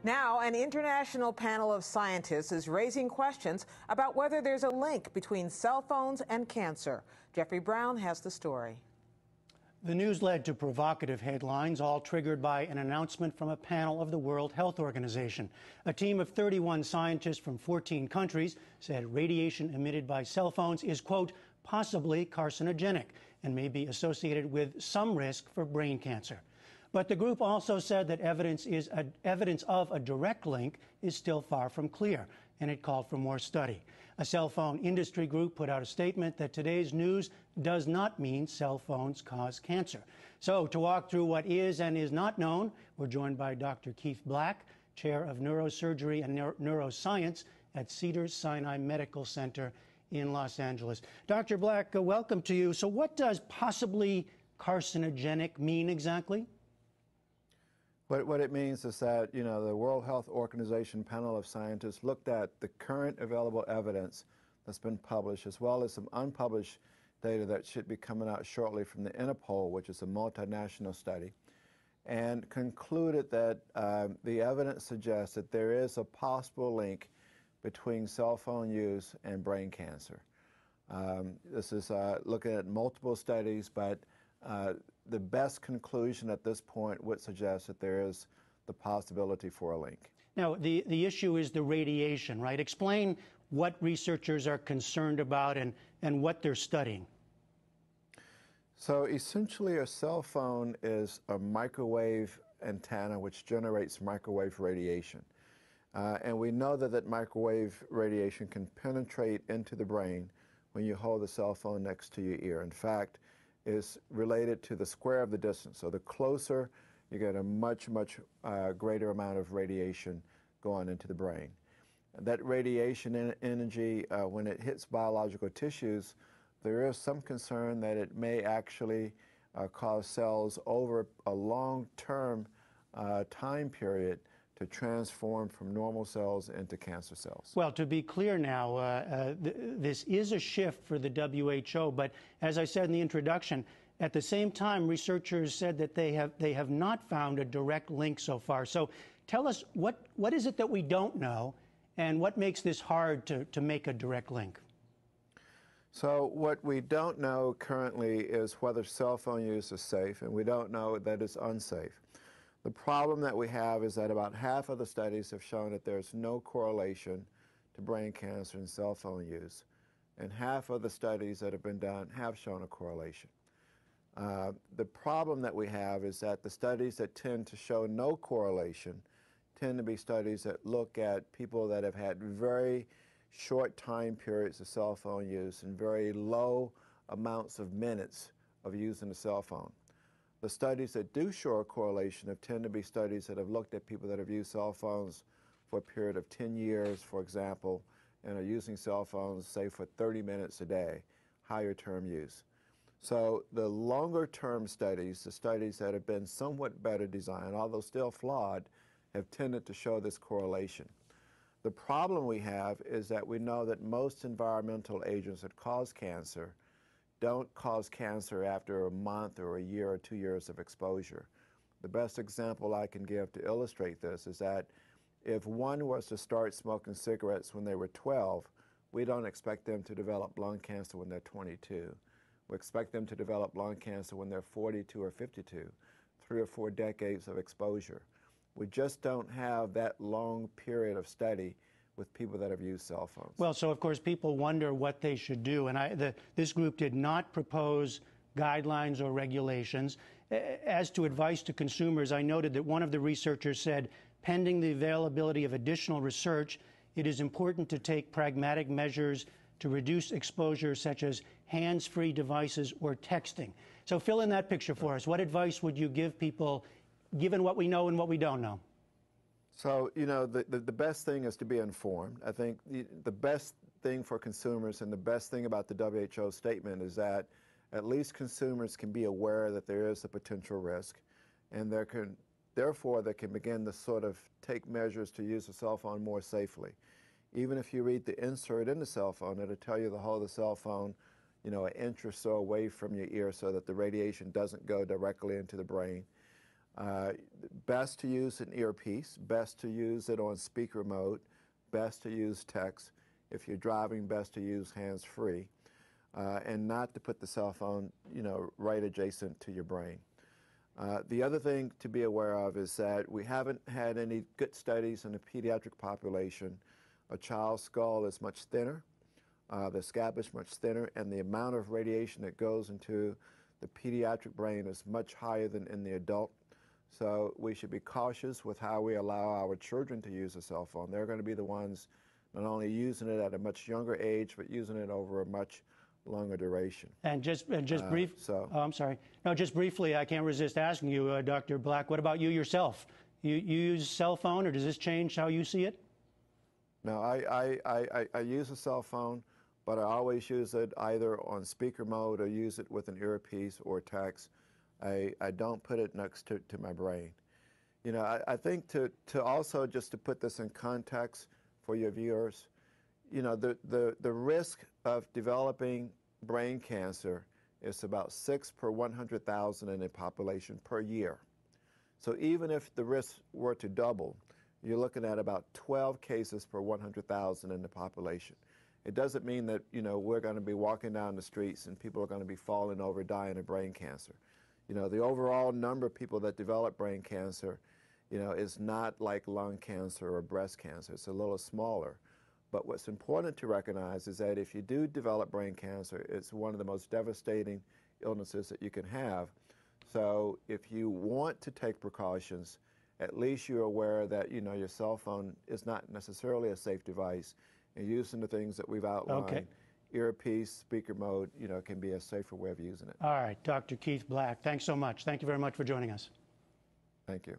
Now, an international panel of scientists is raising questions about whether there's a link between cell phones and cancer. Jeffrey Brown has the story. The news led to provocative headlines, all triggered by an announcement from a panel of the World Health Organization. A team of 31 scientists from 14 countries said radiation emitted by cell phones is, quote, possibly carcinogenic and may be associated with some risk for brain cancer. But the group also said that evidence of a direct link is still far from clear, and it called for more study. A cell phone industry group put out a statement that today's news does not mean cell phones cause cancer. So to walk through what is and is not known, we're joined by Dr. Keith Black, chair of neurosurgery and neuroscience at Cedar Sinai Medical Center in Los Angeles. Dr. Black, welcome to you. So what does possibly carcinogenic mean exactly? What it means is that, the World Health Organization panel of scientists looked at the current available evidence that's been published, as well as some unpublished data that should be coming out shortly from the Interpol, which is a multinational study, and concluded that the evidence suggests that there is a possible link between cell phone use and brain cancer. This is looking at multiple studies, but the best conclusion at this point would suggest that there is the possibility for a link. Now, the issue is the radiation, right? Explain what researchers are concerned about and what they're studying. So essentially, a cell phone is a microwave antenna which generates microwave radiation. And we know that microwave radiation can penetrate into the brain when you hold the cell phone next to your ear. In fact, is related to the square of the distance. So the closer, you get a much greater amount of radiation going into the brain. That radiation energy, when it hits biological tissues, there is some concern that it may actually cause cells over a long-term time period to transform from normal cells into cancer cells. Well, to be clear now, this is a shift for the WHO, but as I said in the introduction, at the same time, researchers said that they have not found a direct link so far. So tell us, what is it that we don't know, and what makes this hard to make a direct link? So what we don't know currently is whether cell phone use is safe, and we don't know that it's unsafe. The problem that we have is that about half of the studies have shown that there's no correlation to brain cancer and cell phone use, and half of the studies that have been done have shown a correlation. The problem that we have is that the studies that tend to show no correlation tend to be studies that look at people that have had very short time periods of cell phone use and very low amounts of minutes of using a cell phone. The studies that do show a correlation tend to be studies that have looked at people that have used cell phones for a period of 10 years, for example, and are using cell phones, say, for 30 minutes a day, higher term use. So the longer term studies, the studies that have been somewhat better designed, although still flawed, have tended to show this correlation. The problem we have is that we know that most environmental agents that cause cancer don't cause cancer after a month or a year or 2 years of exposure. The best example I can give to illustrate this is that if one was to start smoking cigarettes when they were 12, we don't expect them to develop lung cancer when they're 22. We expect them to develop lung cancer when they're 42 or 52, 3 or 4 decades of exposure. We just don't have that long period of study with people that have used cell phones. Well, so of course people wonder what they should do, and this group did not propose guidelines or regulations. As to advice to consumers, I noted that one of the researchers said, pending the availability of additional research, it is important to take pragmatic measures to reduce exposure, such as hands-free devices or texting. So fill in that picture for us. What advice would you give people, given what we know and what we don't know? So, the best thing is to be informed. I think the best thing for consumers and the best thing about the WHO statement is that at least consumers can be aware that there is a potential risk, and therefore they can begin to sort of take measures to use the cell phone more safely. Even if you read the insert in the cell phone, it'll tell you to hold the cell phone, an inch or so away from your ear so that the radiation doesn't go directly into the brain. Best to use an earpiece, best to use it on speaker mode, best to use text. If you're driving, best to use hands-free, and not to put the cell phone, right adjacent to your brain. The other thing to be aware of is that we haven't had any good studies in the pediatric population. A child's skull is much thinner, the scab is much thinner, and the amount of radiation that goes into the pediatric brain is much higher than in the adult. So we should be cautious with how we allow our children to use a cell phone. They're going to be the ones not only using it at a much younger age, but using it over a much longer duration. And just I'm sorry. No, just briefly, I can't resist asking you, Dr. Black, what about you yourself? You use cell phone, or does this change how you see it? No, I use a cell phone, but I always use it either on speaker mode or use it with an earpiece or text. I don't put it next to my brain. I think to also just to put this in context for your viewers, the risk of developing brain cancer is about 6 per 100,000 in a population per year. So even if the risk were to double, you're looking at about 12 cases per 100,000 in the population. It doesn't mean that, we're going to be walking down the streets and people are going to be falling over, dying of brain cancer. The overall number of people that develop brain cancer, is not like lung cancer or breast cancer. It's a little smaller. But what's important to recognize is that if you do develop brain cancer, it's one of the most devastating illnesses that you can have. So if you want to take precautions, at least you're aware that, your cell phone is not necessarily a safe device. And using the things that we've outlined, okay. Earpiece, speaker mode, can be a safer way of using it. All right, Dr. Keith Black, thanks so much. Thank you very much for joining us. Thank you.